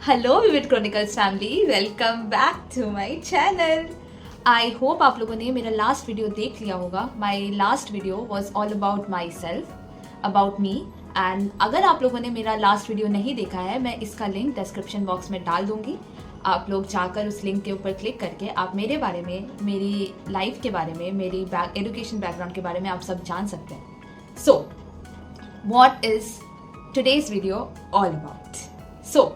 Hello vivid chronicles family, welcome back to my channel. I hope आप लोगों ने मेरा लास्ट वीडियो देख लिया होगा। My last video was all about myself, about me. And अगर आप लोगों ने मेरा लास्ट वीडियो नहीं देखा है, मैं इसका लिंक डिस्क्रिप्शन बॉक्स में डाल दूंगी। आप लोग जाकर उस लिंक के ऊपर क्लिक करके आप मेरे बारे में, मेरी लाइफ के बारे में, मेरी एजुकेशन बैकग्राउंड के बारे में आप सब जान सकते हैं। So what is today's video all about? So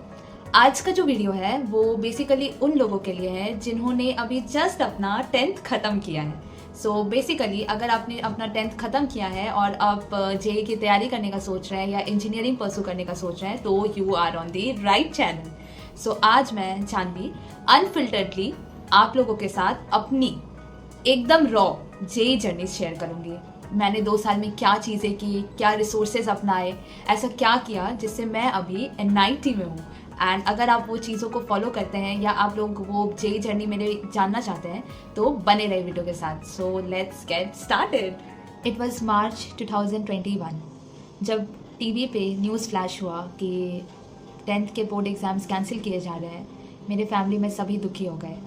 आज का जो वीडियो है वो बेसिकली उन लोगों के लिए है जिन्होंने अभी जस्ट अपना 10th ख़त्म किया है। सो बेसिकली अगर आपने अपना 10th ख़त्म किया है और आप जेई की तैयारी करने का सोच रहे हैं या इंजीनियरिंग परसू करने का सोच रहे हैं, तो you are on the right channel. So आज मैं जानवी अनफिल्टर्डली आप लोगों के साथ अपनी एकदम रॉ जेई जर्नी शेयर करूंगी। मैंने 2 साल में क्या चीज़ें की, क्या रिसोर्सेज अपनाए, ऐसा क्या किया जिससे मैं अभी NIT में हूँ। एंड अगर आप वो चीज़ों को फॉलो करते हैं या आप लोग वो जेई जर्नी मेरे जानना चाहते हैं तो बने रहे वीडियो के साथ। So let's get started. It was March 2021 जब टीवी पे न्यूज़ फ्लैश हुआ कि 10th के बोर्ड एग्ज़ाम्स कैंसिल किए जा रहे हैं। मेरे फैमिली में सभी दुखी हो गए।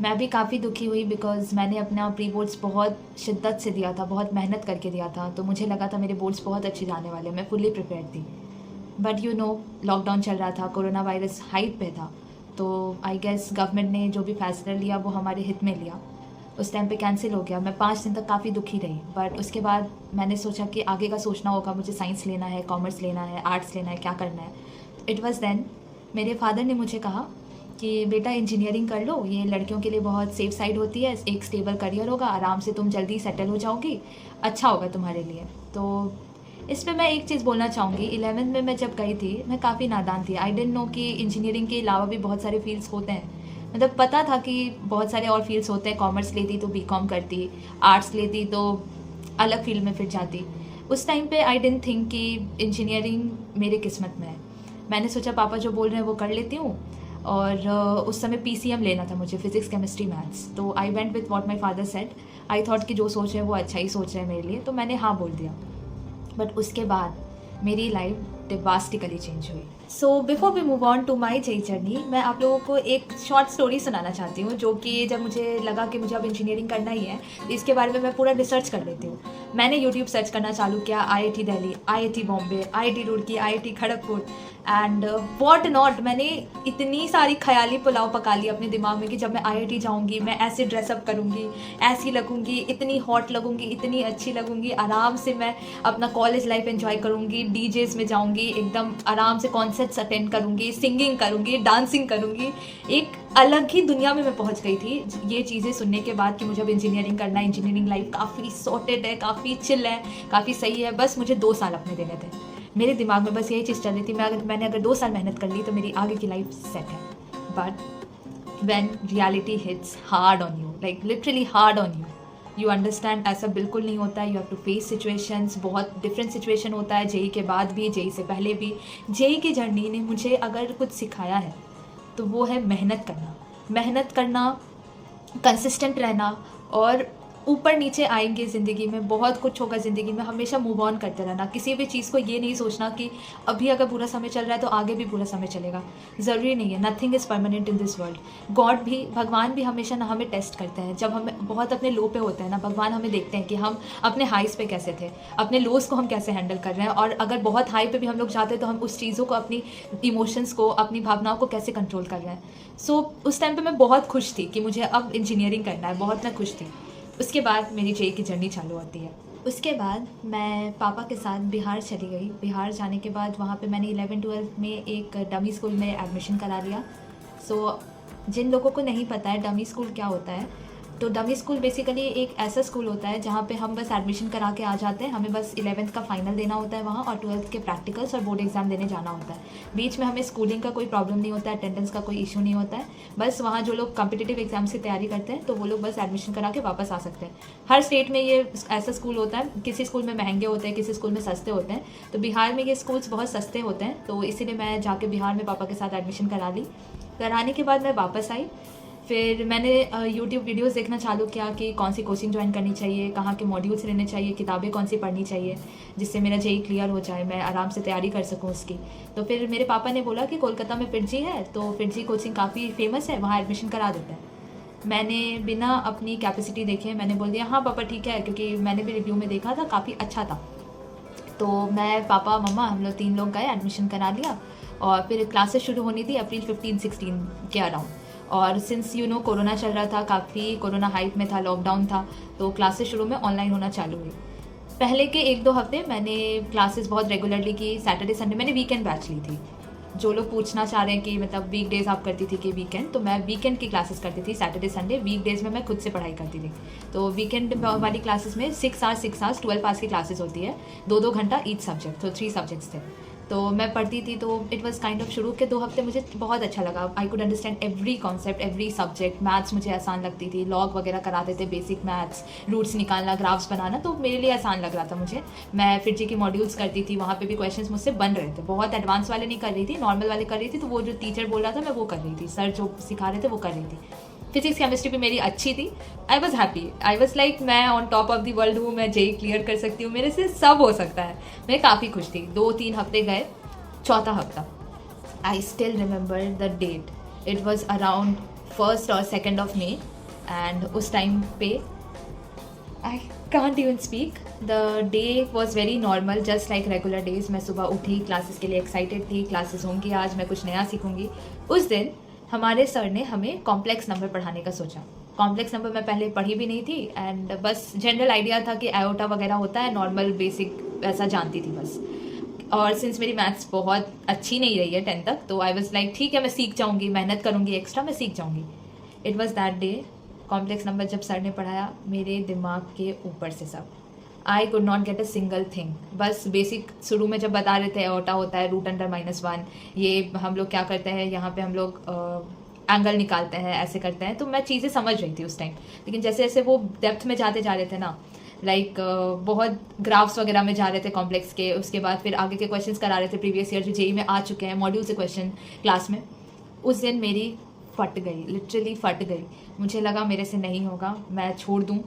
मैं भी काफ़ी दुखी हुई बिकॉज़ मैंने अपना प्री बोर्ड्स बहुत शिद्दत से दिया था, बहुत मेहनत करके दिया था, तो मुझे लगा था मेरे बोर्ड्स बहुत अच्छे जाने वाले, मैं फुल्ली प्रिपेयर्ड थी। बट यू नो, लॉकडाउन चल रहा था, कोरोना वायरस हाइट पे था, तो आई गेस गवर्नमेंट ने जो भी फैसला लिया वो हमारे हित में लिया। उस टाइम पे कैंसिल हो गया। मैं 5 दिन तक काफ़ी दुखी रही, बट उसके बाद मैंने सोचा कि आगे का सोचना होगा, मुझे साइंस लेना है, कॉमर्स लेना है, आर्ट्स लेना है, क्या करना है। इट वॉज़ देन मेरे फादर ने मुझे कहा कि बेटा इंजीनियरिंग कर लो, ये लड़कियों के लिए बहुत सेफ साइड होती है, एक स्टेबल करियर होगा, आराम से तुम जल्दी सेटल हो जाओगी, अच्छा होगा तुम्हारे लिए। तो इस पर मैं एक चीज़ बोलना चाहूँगी। 11th में मैं जब गई थी मैं काफ़ी नादान थी। आई डेंट नो कि इंजीनियरिंग के अलावा भी बहुत सारे फील्ड्स होते हैं। मतलब पता था कि बहुत सारे और फील्ड्स होते हैं, कॉमर्स लेती तो बीकॉम करती, आर्ट्स लेती तो अलग फील्ड में फिर जाती। उस टाइम पे आई डेंट थिंक कि इंजीनियरिंग मेरे किस्मत में है। मैंने सोचा पापा जो बोल रहे हैं वो कर लेती हूँ, और उस समय PCM लेना था मुझे, फिजिक्स केमिस्ट्री मैथ्स। तो I went with what my father said. I thought कि जो सोच रहे हैं वो अच्छा ही सोच रहे हैं मेरे लिए, तो मैंने हाँ बोल दिया। बट उसके बाद मेरी लाइफ डिवास्टिकली चेंज हुई। So before we move on to my JEE journey, मैं आप लोगों को एक शॉर्ट स्टोरी सुनाना चाहती हूँ, जो कि जब मुझे लगा कि मुझे अब इंजीनियरिंग करना ही है तो इसके बारे में मैं पूरा रिसर्च कर लेती हूँ। मैंने यूट्यूब सर्च करना चालू किया, IIT Delhi, IIT Bombay, IIT Roorkee, IIT Kharagpur and what not. मैंने इतनी सारी ख्याली पुलाव पका ली अपने दिमाग में कि जब मैं IIT जाऊँगी मैं ऐसे ड्रेसअप करूँगी, ऐसी लगूँगी, इतनी हॉट लगूँगी, इतनी अच्छी लगूँगी, आराम से मैं अपना कॉलेज लाइफ एंजॉय करूँगी, DJs में जाऊँगी, एकदम आराम से कॉन्सर्ट्स अटेंड करूँगी, सिंगिंग करूँगी, डांसिंग करूँगी। एक अलग ही दुनिया में मैं पहुँच गई थी ये चीज़ें सुनने के बाद कि मुझे अब इंजीनियरिंग करना है। इंजीनियरिंग लाइफ काफ़ी सॉर्टेड है, काफ़ी चिल है, काफ़ी सही है, बस मुझे 2 साल अपने देने थे। मेरे दिमाग में बस यही चीज़ चल रही थी, मैंने अगर 2 साल मेहनत कर ली तो मेरी आगे की लाइफ सेट है। But when reality hits hard on you, like literally hard on you, you understand ऐसा बिल्कुल नहीं होता है। You have to face situations, बहुत डिफरेंट सिचुएशन होता है, जेई के बाद भी, जेई से पहले भी। जेई की जर्नी ने मुझे अगर कुछ सिखाया है तो वो है मेहनत करना, कंसिस्टेंट रहना, और ऊपर नीचे आएंगे ज़िंदगी में, बहुत कुछ होगा ज़िंदगी में, हमेशा मूव ऑन करते रहना। किसी भी चीज़ को ये नहीं सोचना कि अभी अगर बुरा समय चल रहा है तो आगे भी बुरा समय चलेगा, ज़रूरी नहीं है। Nothing is permanent in this world. भगवान भी हमेशा ना हमें टेस्ट करते हैं। जब हम बहुत अपने लो पे होते हैं ना, भगवान हमें देखते हैं कि हम अपने हाइस पे कैसे थे, अपने लोस को हम कैसे हैंडल कर रहे हैं, और अगर बहुत हाई पे भी हम लोग जाते हैं तो हम उस चीज़ों को, अपनी इमोशंस को, अपनी भावनाओं को कैसे कंट्रोल कर रहे हैं। सो उस टाइम पर मैं बहुत खुश थी कि मुझे अब इंजीनियरिंग करना है, बहुत मैं खुश थी। उसके बाद मेरी जेई की जर्नी चालू होती है। उसके बाद मैं पापा के साथ बिहार चली गई। बिहार जाने के बाद वहाँ पे मैंने 11-12 में एक डमी स्कूल में एडमिशन करा लिया। सो जिन लोगों को नहीं पता है डमी स्कूल क्या होता है, तो डमी स्कूल बेसिकली एक ऐसा स्कूल होता है जहाँ पे हम बस एडमिशन करा के आ जाते हैं। हमें बस 11th का फाइनल देना होता है वहाँ, और 12th के प्रैक्टिकल्स और बोर्ड एग्जाम देने जाना होता है। बीच में हमें स्कूलिंग का कोई प्रॉब्लम नहीं होता है, अटेंडेंस का कोई इशू नहीं होता है। बस वहाँ जो लोग कॉम्पिटिटिव एग्जाम्स की तैयारी करते हैं तो वो लोग बस एडमिशन करा के वापस आ सकते हैं। हर स्टेट में ये ऐसा स्कूल होता है। किसी स्कूल में महंगे होते हैं, किसी स्कूल में सस्ते होते हैं। तो बिहार में ये स्कूल्स बहुत सस्ते होते हैं, तो इसीलिए मैं जाके बिहार में पापा के साथ एडमिशन करा ली। कराने के बाद मैं वापस आई। फिर मैंने यूट्यूब वीडियोस देखना चालू किया कि कौन सी कोचिंग ज्वाइन करनी चाहिए, कहाँ के मॉड्यूल्स लेने चाहिए, किताबें कौन सी पढ़नी चाहिए जिससे मेरा जेई क्लियर हो जाए, मैं आराम से तैयारी कर सकूँ उसकी। तो फिर मेरे पापा ने बोला कि कोलकाता में फिटजी है, तो फिटजी कोचिंग काफ़ी फेमस है, वहाँ एडमिशन करा देते हैं। मैंने बिना अपनी कैपेसिटी देखे मैंने बोल दिया हाँ पापा ठीक है, क्योंकि मैंने भी रिव्यू में देखा था काफ़ी अच्छा था। तो मैं, पापा, मम्मा, हम लोग 3 लोग गए, एडमिशन करा लिया। और फिर क्लासेस शुरू होनी थी अप्रैल 15-16 के अराउंड। और सिंस कोरोना चल रहा था, काफ़ी कोरोना हाइप में था, लॉकडाउन था, तो क्लासेस शुरू में ऑनलाइन होना चालू हुई। पहले के 1-2 हफ्ते मैंने क्लासेस बहुत रेगुलरली की। सैटरडे संडे मैंने वीकेंड बैच ली थी। जो लोग पूछना चाह रहे हैं कि मतलब वीकडेज आप करती थी कि वीकेंड, तो मैं वीकेंड की क्लासेस करती थी, सैटरडे संडे। वीकडेज में मैं खुद से पढ़ाई करती थी। तो वीकेंड वाली क्लासेस में 6 आवर्स 12 आवर्स की क्लासेस होती है, 2-2 घंटा ईच सब्जेक्ट, तो 3 सब्जेक्ट्स थे। तो मैं पढ़ती थी। तो इट वाज काइंड ऑफ, शुरू के 2 हफ्ते मुझे बहुत अच्छा लगा। I could understand every concept, every subject. Maths मुझे आसान लगती थी, लॉग वगैरह कराते थे, बेसिक मैथ्स, रूट्स निकालना, ग्राफ्स बनाना, तो मेरे लिए आसान लग रहा था मुझे। मैं फिटजी की मॉड्यूल्स करती थी, वहाँ पे भी क्वेश्चंस मुझसे बन रहे थे। बहुत एडवांस वाले नहीं कर रही थी, नॉर्मल वाले कर रही थी। तो वो जो टीचर बोल रहा था मैं वो कर रही थी, सर जो सिखा रहे थे वो कर रही थी। फिजिक्स केमिस्ट्री भी मेरी अच्छी थी। I was happy, I was like मैं on top of the world हूँ, मैं जेई क्लियर कर सकती हूँ, मेरे से सब हो सकता है। मैं काफ़ी खुश थी। 2-3 हफ्ते गए, चौथा हफ्ता, I still remember the date, it was around 1 और 2 ऑफ मे। एंड उस टाइम पे I can't even speak. The day was very normal, just like regular days. मैं सुबह उठी, क्लासेस के लिए एक्साइटेड थी, क्लासेस होंगी आज, मैं कुछ नया सीखूंगी। उस दिन हमारे सर ने हमें कॉम्प्लेक्स नंबर पढ़ाने का सोचा। कॉम्प्लेक्स नंबर मैं पहले पढ़ी भी नहीं थी, एंड बस जनरल आइडिया था कि आयोटा वगैरह होता है, नॉर्मल बेसिक वैसा जानती थी बस। और सिंस मेरी मैथ्स बहुत अच्छी नहीं रही है 10 तक, तो आई वॉज लाइक ठीक है मैं सीख जाऊँगी, मेहनत करूँगी एक्स्ट्रा, मैं सीख जाऊँगी। It was that day, complex number जब सर ने पढ़ाया, मेरे दिमाग के ऊपर से सब, I could not get a single thing. बस बेसिक शुरू में जब बता रहे थे आयोटा होता है रूट अंडर -1, ये हम लोग क्या करते हैं, यहाँ पे हम लोग एंगल निकालते हैं, ऐसे करते हैं, तो मैं चीज़ें समझ रही थी उस टाइम। लेकिन जैसे जैसे वो डेप्थ में जाते जा रहे थे ना, लाइक बहुत ग्राफ्स वगैरह में जा रहे थे कॉम्प्लेक्स के, उसके बाद फिर आगे के क्वेश्चंस करा रहे थे प्रीवियस ईयर जो जेई में आ चुके हैं, मॉड्यूल से क्वेश्चन क्लास में। उस दिन मेरी फट गई, लिटरली फट गई। मुझे लगा मेरे से नहीं होगा, मैं छोड़ दूँ।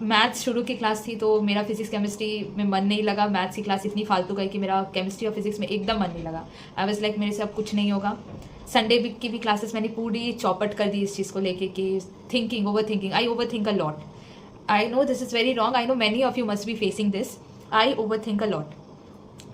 मैथ्स शुरू की क्लास थी तो मेरा फिजिक्स केमिस्ट्री में मन नहीं लगा। मैथ्स की क्लास इतनी फालतू गई कि मेरा केमिस्ट्री और फिजिक्स में एकदम मन नहीं लगा। आई वाज लाइक मेरे से अब कुछ नहीं होगा। संडे वीक की भी क्लासेस मैंने पूरी चौपट कर दी इस चीज़ को लेके कि thinking, over thinking. I over think a lot. I know this is very wrong, I know many of you must be facing this. I over think a lot.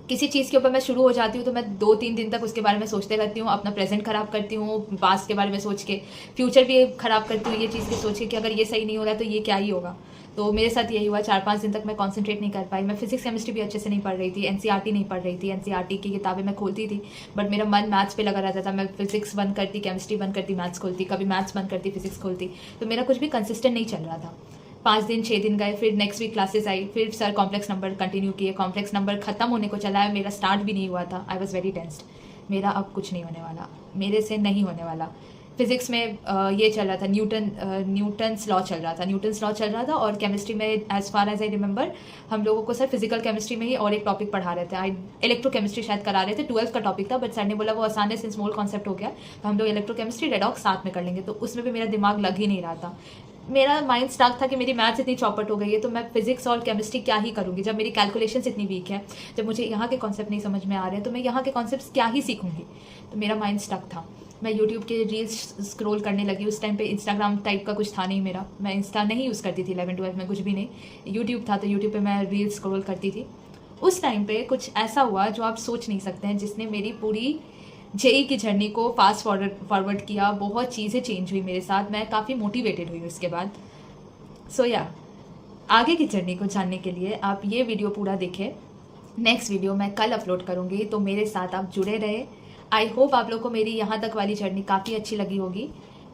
किसी चीज़ के ऊपर मैं शुरू हो जाती हूँ तो मैं 2-3 दिन तक उसके बारे में सोचते रहती हूँ, अपना प्रेजेंट खराब करती हूँ, पास्ट के बारे में सोच के, फ्यूचर भी खराब करती हूँ ये चीज़ के सोच के कि अगर ये सही नहीं हो रहा है तो ये क्या ही होगा। तो मेरे साथ यही हुआ, 4-5 दिन तक मैं कंसंट्रेट नहीं कर पाई। मैं फिजिक्स केमिस्ट्री भी अच्छे से नहीं पढ़ रही थी, एनसीईआरटी नहीं पढ़ रही थी। एनसीईआरटी की किताबें मैं खोलती थी बट मेरा मन मैथ्स पे लगा रहता था। मैं फिजिक्स बंद करती, केमिस्ट्री बंद करती, मैथ्स खोलती, कभी मैथ्स बंद करती, फिजिक्स खोलती, तो मेरा कुछ भी कंसिस्टेंट नहीं चल रहा था। 5 दिन 6 दिन गए, फिर नेक्स्ट वीक क्लासेस आई, फिर सर कॉम्प्लेक्स नंबर कंटिन्यू किए। कॉम्प्लेक्स नंबर खत्म होने को चला है, मेरा स्टार्ट भी नहीं हुआ था। आई वॉज वेरी टेंस्ड, मेरा अब कुछ नहीं होने वाला, मेरे से नहीं होने वाला। फिजिक्स में ये चल रहा था, न्यूटन्स लॉ चल रहा था। और केमिस्ट्री में as far as I remember हम लोगों को सर फिजिकल केमिस्ट्री में ही और एक टॉपिक पढ़ा रहे थे। इलेक्ट्रोकेमिस्ट्री शायद करा रहे थे, 12th का टॉपिक था, बट सर ने बोला वो आसान है, सिंस मोल कॉन्सेप्ट हो गया तो हम लोग इलेक्ट्रोकेमिस्ट्री रेडॉक्स साथ में कर लेंगे। तो उसमें भी मेरा दिमाग लग ही नहीं रहा था। मेरा माइंड स्टार्ट था कि मेरी मैथ्स इतनी चौपट हो गई है तो मैं फिजिक्स और केमिस्ट्री क्या ही करूँगी, जब मेरी कैलकुलेशंस इतनी वीक है, जब मुझे यहाँ के कॉन्सेप्ट नहीं समझ में आ रहे हैं तो मैं यहाँ के कॉन्सेप्ट्स क्या ही सीखूंगी। तो मेरा माइंड स्टक था। मैं यूट्यूब के रील्स स्क्रॉल करने लगी। उस टाइम पे इंस्टाग्राम टाइप का कुछ था नहीं मेरा, मैं इंस्टा नहीं यूज़ करती थी 11-12 में, कुछ भी नहीं। यूट्यूब था तो यूट्यूब पे मैं रील्स स्क्रॉल करती थी। उस टाइम पे कुछ ऐसा हुआ जो आप सोच नहीं सकते हैं, जिसने मेरी पूरी जेई की जर्नी को फास्ट फॉरवर्ड किया। बहुत चीज़ें चेंज हुई मेरे साथ, मैं काफ़ी मोटिवेटेड हुई उसके बाद। सो या आगे की जर्नी को जानने के लिए आप ये वीडियो पूरा देखें। नेक्स्ट वीडियो मैं कल अपलोड करूँगी, तो मेरे साथ आप जुड़े रहे। आई होप आप लोग को मेरी यहाँ तक वाली जर्नी काफ़ी अच्छी लगी होगी।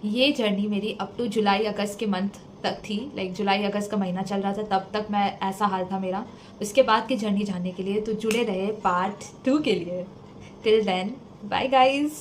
ये जर्नी मेरी अप टू जुलाई अगस्त के मंथ तक थी, लाइक जुलाई अगस्त का महीना चल रहा था, तब तक मैं ऐसा हाल था मेरा। उसके बाद की जर्नी जानने के लिए तो जुड़े रहे पार्ट 2 के लिए। Till then, bye guys.